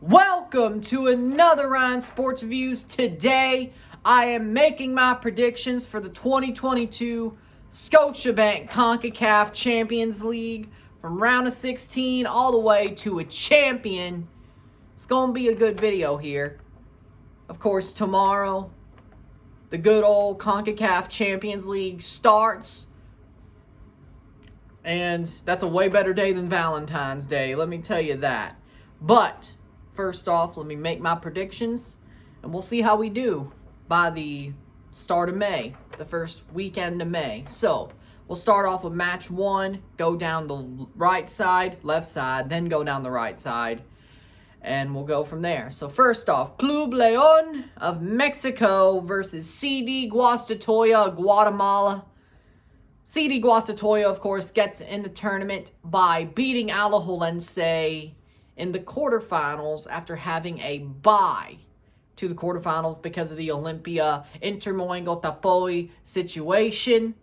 Welcome to another Ryan Sports Reviews. Today, I am making my predictions for the 2022 Scotiabank CONCACAF Champions League from round of 16 all the way to a champion. It's going to be a good video here. Of course, tomorrow, the good old CONCACAF Champions League starts. And that's a way better day than Valentine's Day, let me tell you that. But first off, let me make my predictions, and we'll see how we do by the start of May, the first weekend of May. So, we'll start off with match 1, go down the right side, left side, then go down the right side, and we'll go from there. So, first off, Club León of Mexico versus CD Guastatoya, Guatemala. CD Guastatoya, of course, gets in the tournament by beating Alajuelense in the quarterfinals after having a bye to the quarterfinals because of the Olympia Intermoingo-Tapoy situation.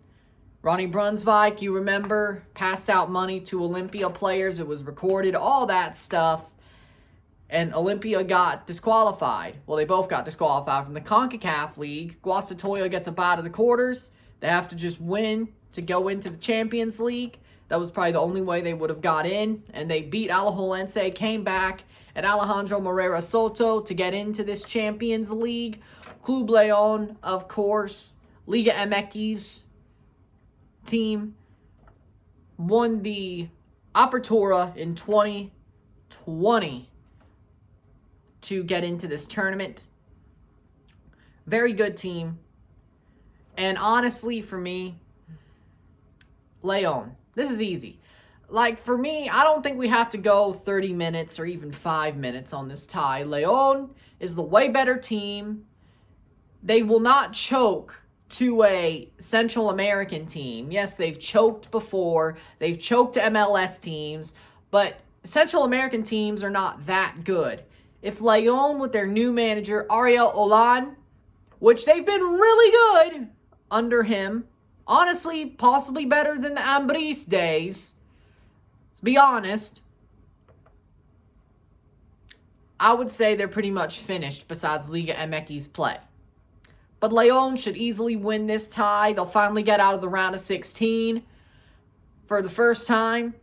Ronnie Brunsvik, you remember, passed out money to Olympia players. It was recorded, all that stuff. And Olympia got disqualified. Well, they both got disqualified from the CONCACAF League. Guastatoya gets a bye to the quarters. They have to just win to go into the Champions League. That was probably the only way they would have got in. And they beat Alajuelense, came back at Alejandro Morera Soto to get into this Champions League. Club León, of course, Liga MX team, won the Apertura in 2020 to get into this tournament. Very good team. And honestly, for me, León. This is easy. Like, for me, I don't think we have to go 30 minutes or even 5 minutes on this tie. León is the way better team. They will not choke to a Central American team. Yes, they've choked before. They've choked to MLS teams. But Central American teams are not that good. If León, with their new manager, Ariel Olan, which they've been really good under him, honestly, possibly better than the Ambris days. Let's be honest. I would say they're pretty much finished besides Liga MX's play. But León should easily win this tie. They'll finally get out of the round of 16 for the first time.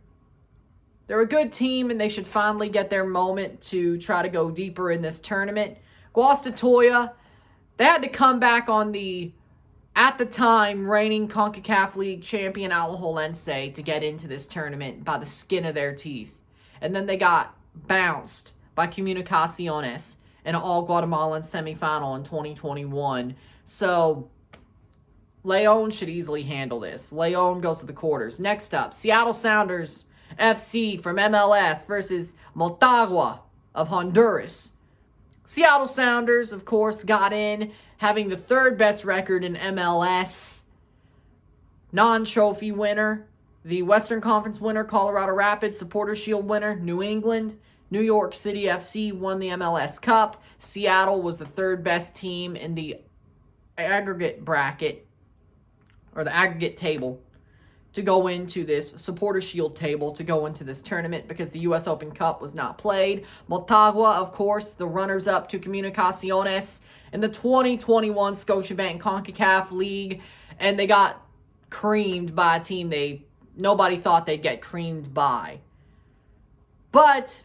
They're a good team, and they should finally get their moment to try to go deeper in this tournament. Guastatoya, they had to come back on the, at the time, reigning CONCACAF League champion Alajuelense to get into this tournament by the skin of their teeth. And then they got bounced by Comunicaciones in an all-Guatemalan semifinal in 2021. So, León should easily handle this. León goes to the quarters. Next up, Seattle Sounders FC from MLS versus Motagua of Honduras. Seattle Sounders, of course, got in, having the third best record in MLS. Non-trophy winner, the Western Conference winner, Colorado Rapids, Supporter Shield winner, New England. New York City FC won the MLS Cup. Seattle was the third best team in the aggregate bracket, or the aggregate table, to go into this Supporter Shield table, to go into this tournament because the U.S. Open Cup was not played. Motagua, of course, the runners-up to Comunicaciones in the 2021 Scotiabank CONCACAF League, and they got creamed by a team nobody thought they'd get creamed by. But,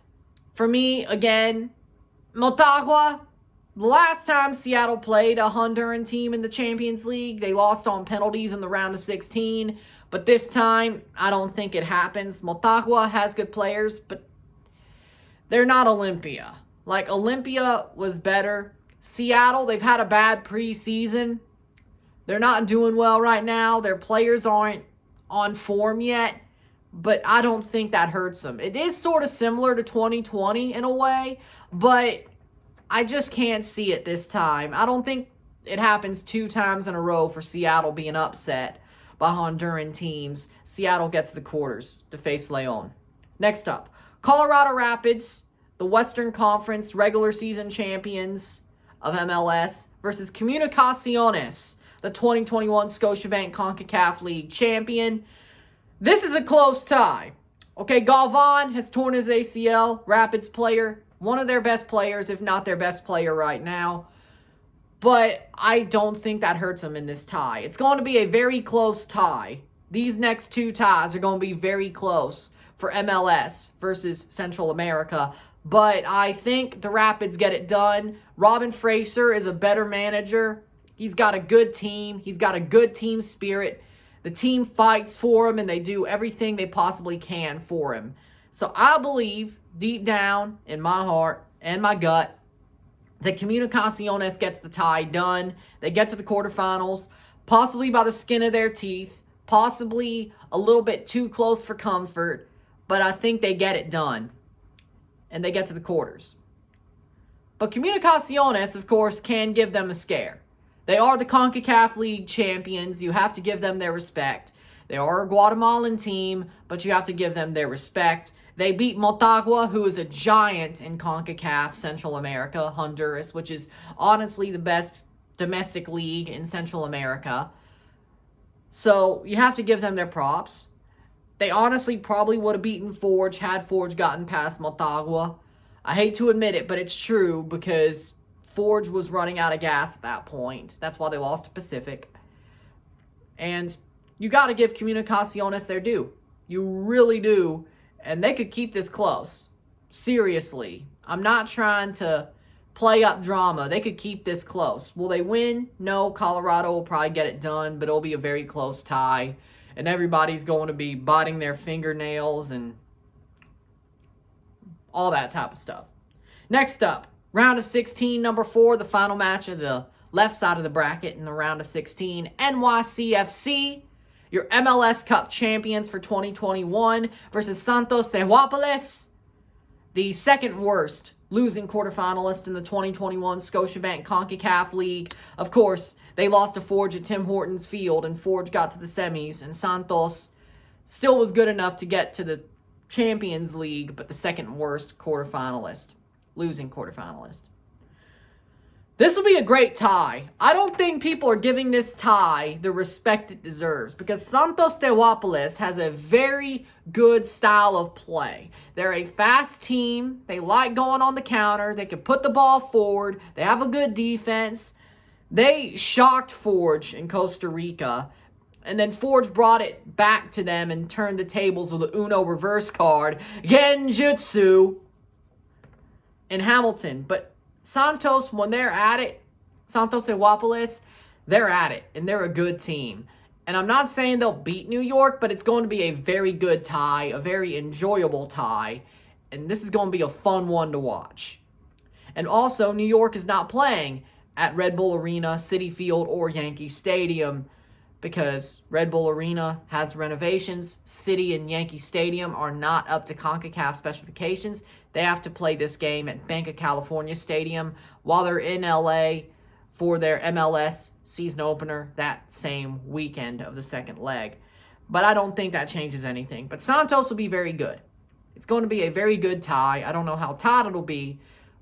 for me, again, Motagua, the last time Seattle played a Honduran team in the Champions League, they lost on penalties in the round of 16. But this time, I don't think it happens. Motagua has good players, but they're not Olympia. Like, Olympia was better. Seattle, they've had a bad preseason. They're not doing well right now. Their players aren't on form yet. But I don't think that hurts them. It is sort of similar to 2020 in a way, but I just can't see it this time. I don't think it happens 2 times in a row for Seattle being upset by Honduran teams. Seattle gets the quarters to face León. Next up, Colorado Rapids, the Western Conference regular season champions of MLS, versus Comunicaciones, the 2021 Scotiabank CONCACAF League champion. This is a close tie. Okay, Galvan has torn his ACL. Rapids player one of their best players, if not their best player right now. But I don't think that hurts them in this tie. It's going to be a very close tie. These next two ties are going to be very close for MLS versus Central America. But I think the Rapids get it done. Robin Fraser is a better manager. He's got a good team. He's got a good team spirit. The team fights for him, and they do everything they possibly can for him. So I believe, deep down in my heart and my gut, that Comunicaciones gets the tie done. They get to the quarterfinals, possibly by the skin of their teeth, possibly a little bit too close for comfort, but I think they get it done, and they get to the quarters. But Comunicaciones, of course, can give them a scare. They are the CONCACAF League champions. You have to give them their respect. They are a Guatemalan team, but you have to give them their respect. They beat Motagua, who is a giant in CONCACAF Central America, Honduras, which is honestly the best domestic league in Central America. So you have to give them their props. They honestly probably would have beaten Forge had Forge gotten past Motagua. I hate to admit it, but it's true because Forge was running out of gas at that point. That's why they lost to Pacific. And you got to give Comunicaciones their due. You really do. And they could keep this close. Seriously. I'm not trying to play up drama. They could keep this close. Will they win? No. Colorado will probably get it done, but it'll be a very close tie. And everybody's going to be biting their fingernails and all that type of stuff. Next up, round of 16, number 4, the final match of the left side of the bracket in the round of 16. NYCFC, your MLS Cup champions for 2021, versus Santos de Guatemala, the second worst losing quarterfinalist in the 2021 Scotiabank CONCACAF League. Of course, they lost to Forge at Tim Hortons Field, and Forge got to the semis, and Santos still was good enough to get to the Champions League, but the second worst quarterfinalist, losing quarterfinalist. This will be a great tie. I don't think people are giving this tie the respect it deserves because Santos de Guatemala has a very good style of play. They're a fast team. They like going on the counter. They can put the ball forward. They have a good defense. They shocked Forge in Costa Rica, and then Forge brought it back to them and turned the tables with the Uno reverse card, Genjutsu, in Hamilton. But Santos, when they're at it, Santos de Guatemala, they're at it, and they're a good team. And I'm not saying they'll beat New York, but it's going to be a very good tie, a very enjoyable tie, and this is going to be a fun one to watch. And also, New York is not playing at Red Bull Arena, Citi Field, or Yankee Stadium because Red Bull Arena has renovations. Citi and Yankee Stadium are not up to CONCACAF specifications. They have to play this game at Bank of California Stadium while they're in LA for their MLS season opener that same weekend of the second leg. But I don't think that changes anything. But Santos will be very good. It's going to be a very good tie. I don't know how tight it'll be,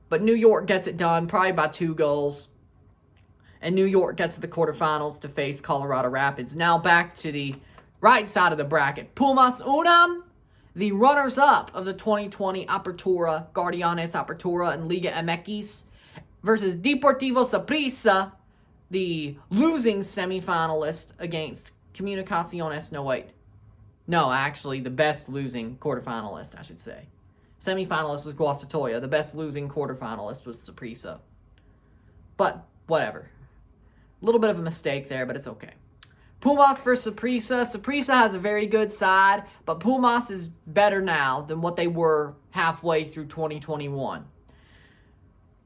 but New York gets it done probably by 2 goals. And New York gets to the quarterfinals to face Colorado Rapids. Now back to the right side of the bracket. Pumasunam, the runners-up of the 2020 Apertura, Guardianes Apertura and Liga MX, versus Deportivo Saprissa, the losing semifinalist against Comunicaciones. No, actually, the best losing quarterfinalist, I should say. Semifinalist was Guastatoya. The best losing quarterfinalist was Saprissa. But whatever. A little bit of a mistake there, but it's okay. Pumbaas versus Saprissa. Saprissa has a very good side, but Pumbaas is better now than what they were halfway through 2021.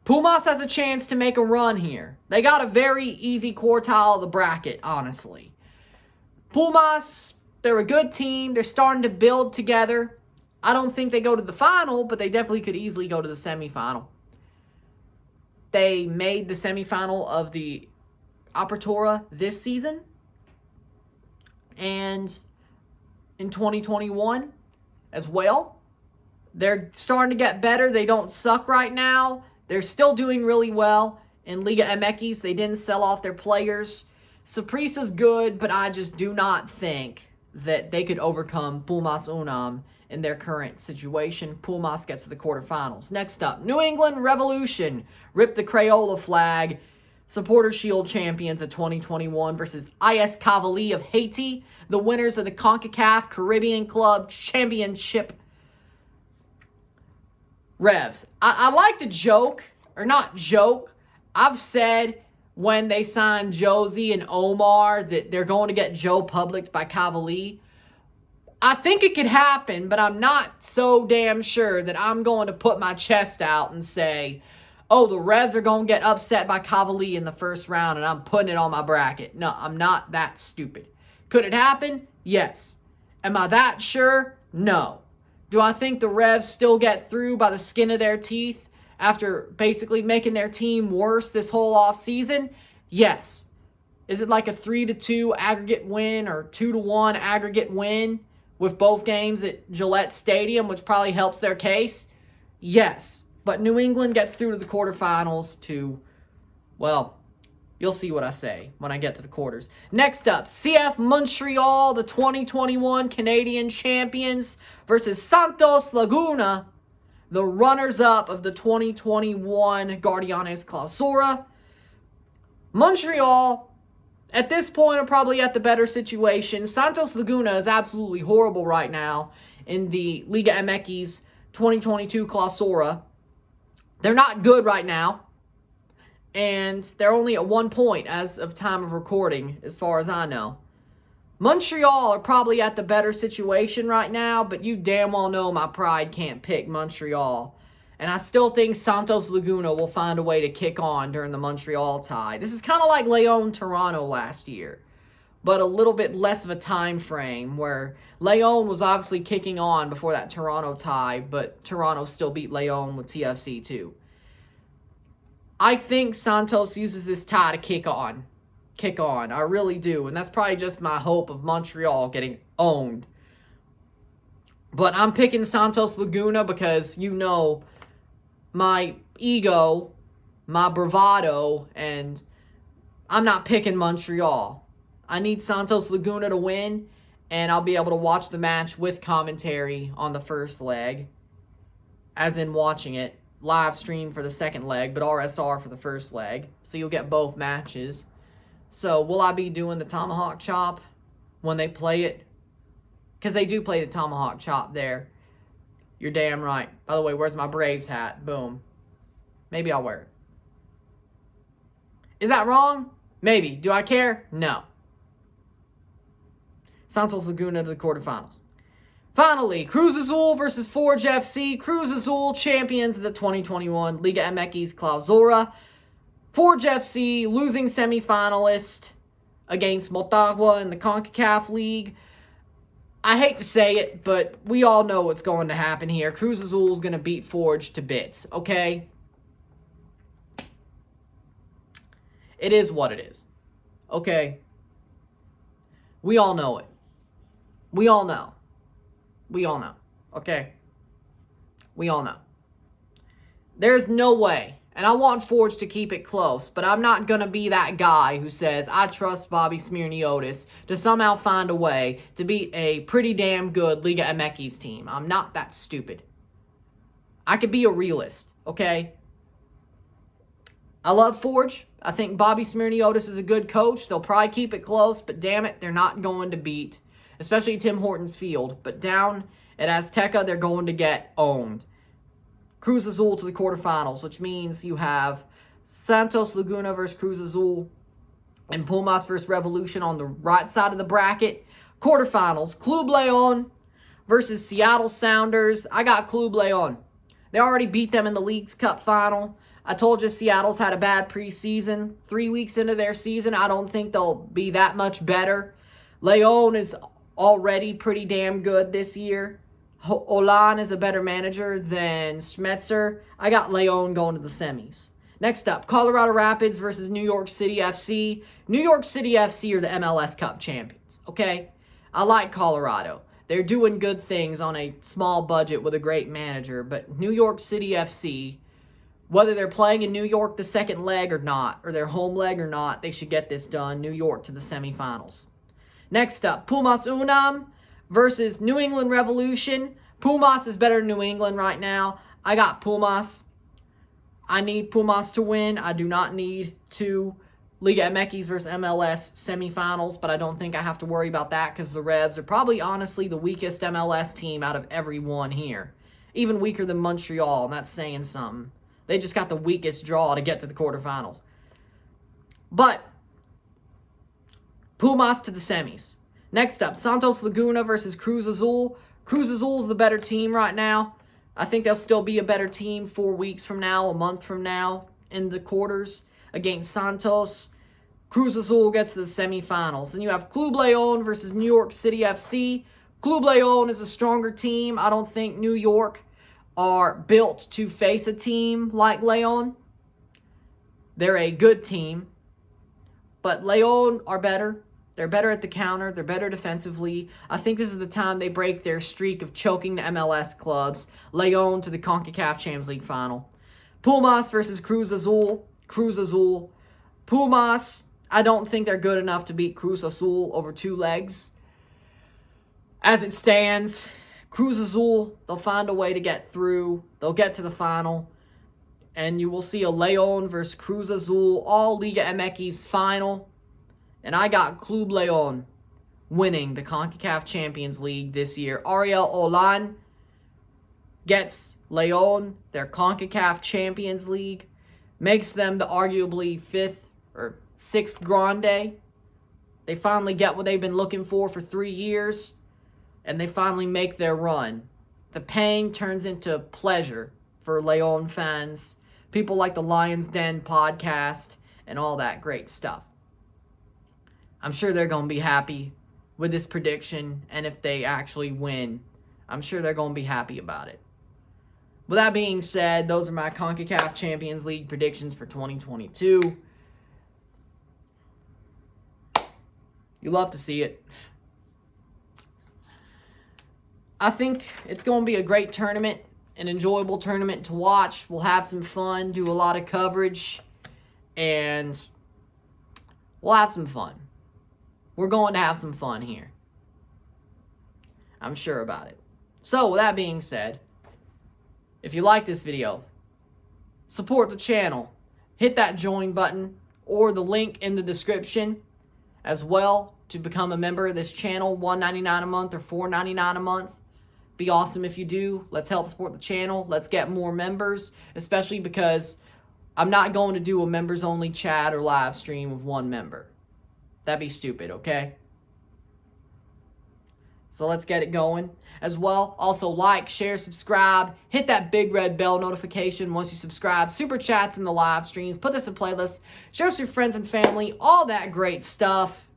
Pumbaas has a chance to make a run here. They got a very easy quartile of the bracket, honestly. Pumbaas, they're a good team. They're starting to build together. I don't think they go to the final, but they definitely could easily go to the semifinal. They made the semifinal of the Apertura this season. And in 2021 as well. They're starting to get better. They don't suck right now. They're still doing really well in Liga MX. They didn't sell off their players. Saprissa's good, but I just do not think that they could overcome Pumasunam in their current situation. Pumbaas gets to the quarterfinals. Next up, New England Revolution rip the Crayola flag. Supporter Shield champions of 2021 versus IS Cavalier of Haiti, the winners of the CONCACAF Caribbean Club Championship. Revs. I like to joke, or not joke. I've said when they signed Josie and Omar that they're going to get Joe publicked by Cavalier. I think it could happen, but I'm not so damn sure that I'm going to put my chest out and say, oh, the Revs are going to get upset by Cavalier in the first round and I'm putting it on my bracket. No, I'm not that stupid. Could it happen? Yes. Am I that sure? No. Do I think the Revs still get through by the skin of their teeth after basically making their team worse this whole offseason? Yes. Is it like a 3-2 aggregate win or 2-1 aggregate win with both games at Gillette Stadium, which probably helps their case? Yes. But New England gets through to the quarterfinals to, well, you'll see what I say when I get to the quarters. Next up, CF Montreal, the 2021 Canadian champions, versus Santos Laguna, the runners-up of the 2021 Guardianes Clausura. Montreal, at this point, are probably at the better situation. Santos Laguna is absolutely horrible right now in the Liga MX 2022 Clausura. They're not good right now, and they're only at 1 point as of time of recording, as far as I know. Montreal are probably at the better situation right now, but you damn well know my pride can't pick Montreal. And I still think Santos Laguna will find a way to kick on during the Montreal tie. This is kind of like Lewellen Toronto last year, but a little bit less of a time frame, where Lewellen was obviously kicking on before that Toronto tie, but Toronto still beat Lewellen with TFC too. I think Santos uses this tie to kick on. I really do. And that's probably just my hope of Montreal getting owned. But I'm picking Santos Laguna because, you know, my ego, my bravado, and I'm not picking Montreal. I need Santos Laguna to win, and I'll be able to watch the match with commentary on the first leg, as in watching it, live stream for the second leg, but RSR for the first leg, so you'll get both matches. So will I be doing the tomahawk chop when they play it? Because they do play the tomahawk chop there. You're damn right. By the way, where's my Braves hat? Boom. Maybe I'll wear it. Is that wrong? Maybe. Do I care? No. Santos Laguna to the quarterfinals. Finally, Cruz Azul versus Forge FC. Cruz Azul champions of the 2021 Liga MX Clausura. Forge FC losing semifinalist against Motagua in the CONCACAF League. I hate to say it, but we all know what's going to happen here. Cruz Azul is going to beat Forge to bits, okay? It is what it is, okay? We all know it. We all know. We all know, okay? We all know. There's no way, and I want Forge to keep it close, but I'm not going to be that guy who says, I trust Bobby Smirniotis to somehow find a way to beat a pretty damn good Liga MX team. I'm not that stupid. I could be a realist, okay? I love Forge. I think Bobby Smirniotis is a good coach. They'll probably keep it close, but damn it, they're not going to beat, especially Tim Hortons Field. But down at Azteca, they're going to get owned. Cruz Azul to the quarterfinals, which means you have Santos Laguna versus Cruz Azul and Pumbaas versus Revolution on the right side of the bracket. Quarterfinals, Club Leon versus Seattle Sounders. I got Club Leon. They already beat them in the Leagues Cup final. I told you Seattle's had a bad preseason. 3 weeks into their season, I don't think they'll be that much better. Leon is already pretty damn good this year. Olan is a better manager than Schmetzer. I got Leon going to the semis. Next up, Colorado Rapids versus New York City FC. New York City FC are the MLS Cup champions, okay? I like Colorado. They're doing good things on a small budget with a great manager, but New York City FC, whether they're playing in New York the second leg or not, or their home leg or not, they should get this done. New York to the semifinals. Next up, Pumasunam versus New England Revolution. Pumbaas is better than New England right now. I got Pumbaas. I need Pumbaas to win. I do not need two Liga MX versus MLS semifinals, but I don't think I have to worry about that because the Revs are probably honestly the weakest MLS team out of everyone here. Even weaker than Montreal, and that's saying something. They just got the weakest draw to get to the quarterfinals. But Puma's to the semis. Next up, Santos Laguna versus Cruz Azul. Cruz Azul is the better team right now. I think they'll still be a better team 4 weeks from now, a month from now in the quarters against Santos. Cruz Azul gets to the semifinals. Then you have Club Leon versus New York City FC. Club Leon is a stronger team. I don't think New York are built to face a team like Leon. They're a good team, but Leon are better. They're better at the counter. They're better defensively. I think this is the time they break their streak of choking the MLS clubs. Leon to the CONCACAF Champions League final. Pumas versus Cruz Azul. Cruz Azul. Pumas, I don't think they're good enough to beat Cruz Azul over 2 legs. As it stands, Cruz Azul, they'll find a way to get through. They'll get to the final. And you will see a Leon versus Cruz Azul all Liga MX final. And I got Club Leon winning the CONCACAF Champions League this year. Ariel Olan gets Leon their CONCACAF Champions League. Makes them the arguably 5th or 6th grande. They finally get what they've been looking for 3 years. And they finally make their run. The pain turns into pleasure for Leon fans. People like the Lions Den podcast and all that great stuff. I'm sure they're going to be happy with this prediction. And if they actually win, I'm sure they're going to be happy about it. With that being said, those are my CONCACAF Champions League predictions for 2022. You love to see it. I think it's going to be a great tournament, an enjoyable tournament to watch. We'll have some fun, do a lot of coverage, and we'll have some fun. We're going to have some fun here. I'm sure about it. So, with that being said, if you like this video, support the channel. Hit that join button or the link in the description as well to become a member of this channel. $1.99 a month or $4.99 a month. Be awesome if you do. Let's help support the channel. Let's get more members, especially because I'm not going to do a members-only chat or live stream with one member. That'd be stupid, okay? So let's get it going. As well, also like, share, subscribe. Hit that big red bell notification once you subscribe. Super chats in the live streams. Put this in playlist. Share with your friends and family. All that great stuff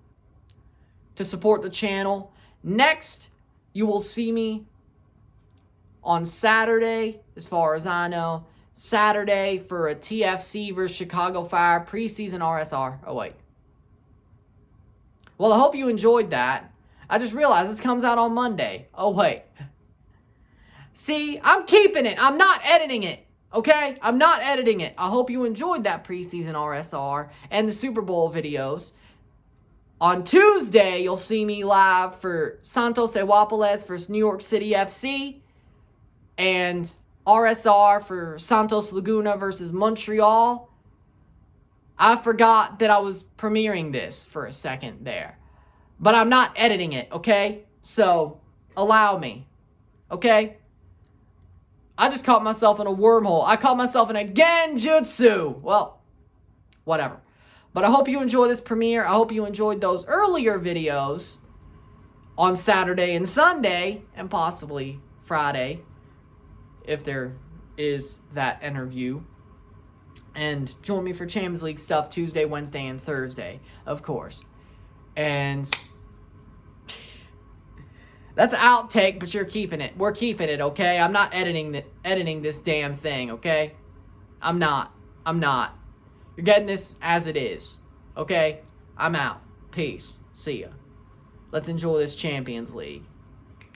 to support the channel. Next, you will see me on Saturday, as far as I know. Saturday for a TFC versus Chicago Fire preseason RSR. Oh, wait. Well, I hope you enjoyed that. I just realized this comes out on Monday. Oh, wait. See, I'm keeping it. I'm not editing it. Okay? I'm not editing it. I hope you enjoyed that preseason RSR and the Super Bowl videos. On Tuesday, you'll see me live for Santos Guatemala versus New York City FC. And RSR for Santos Laguna versus Montreal. I forgot that I was premiering this for a second there. But I'm not editing it, okay? So, allow me, okay? I just caught myself in a wormhole. I caught myself in a genjutsu. Well, whatever. But I hope you enjoy this premiere. I hope you enjoyed those earlier videos on Saturday and Sunday, and possibly Friday, if there is that interview. And join me for Champions League stuff Tuesday, Wednesday, and Thursday, of course. And that's an outtake, but you're keeping it. We're keeping it, okay? I'm not editing this damn thing, okay? I'm not. You're getting this as it is, okay? I'm out. Peace. See ya. Let's enjoy this Champions League.